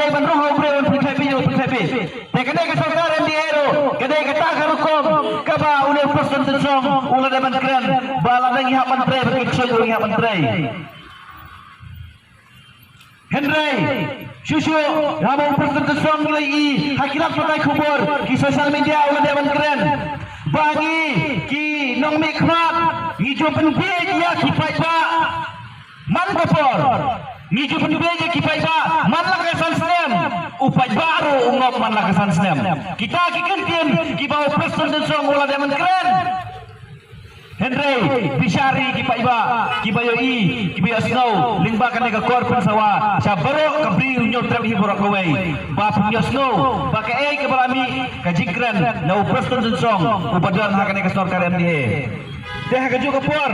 kedai bandung hobre on PKP te kedai ke sarkar MDA ro kedai ke tak hukum kaba ulah person tensong ulah dapat keren bala dang ihap menteri berkecil ihap menteri Henry Shushu Ramon person tensong lagi hakilat pakai kubur di sosial media ulah dapat keren bagi ki nong mikrat hijau penbi dia kipai ba man kopor hijau penbi dia kipai ba man lah kesan snem upai baru ungop man lah kesan snem kita kikentin ki bawa person tensong ulah dapat keren Henry Bishari kipai ba kibayo i kibayo snow lingba kan ke korban sawa sabaro kabri unyo trabi borak kawai ba punya snow pakai ke balami kajikran na person tensong upadan hakan ke sarkar MDA deh ke juga por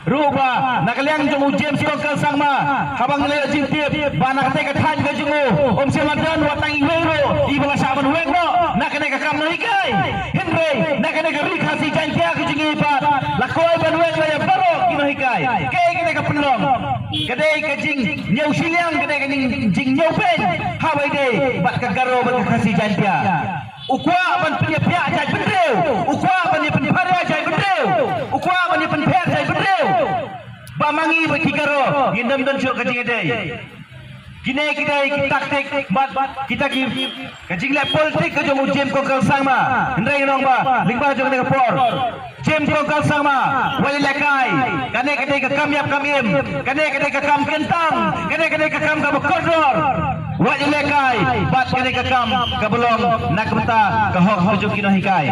ruba nakaliang jong James Kokal sangma habang nilai jintip bana kate ke than ke jungu om seladan watang ingero ibala saban wengro nakane ke kam nahikai Henry nakane ke rik hasi jantia ke jungi pat lakoi ban weng ya baro kinahikai ke kene ke penlong kedai ke jing nyau siliang kedai ke jing nyau pen hawai dei bat ke garo bat ke hasi jantia ukwa ban punya pia jai bendeu ukwa ban ni penpara jai bendeu ukwa ban ni penper jai bendeu bamangi berkigaro gendam dan syuk kajing edai kini kita taktik bat kita kajing lek politik ke jomu James Kokal sangma hendai nong ba lingba jong ne por James Kokal sangma wali lekai kane ke kamyap kamim kane ke kam kentang kane ke kam ka kodor wali lekai bat kane ke kam ka belong nak beta ka hok hojuk kinohikai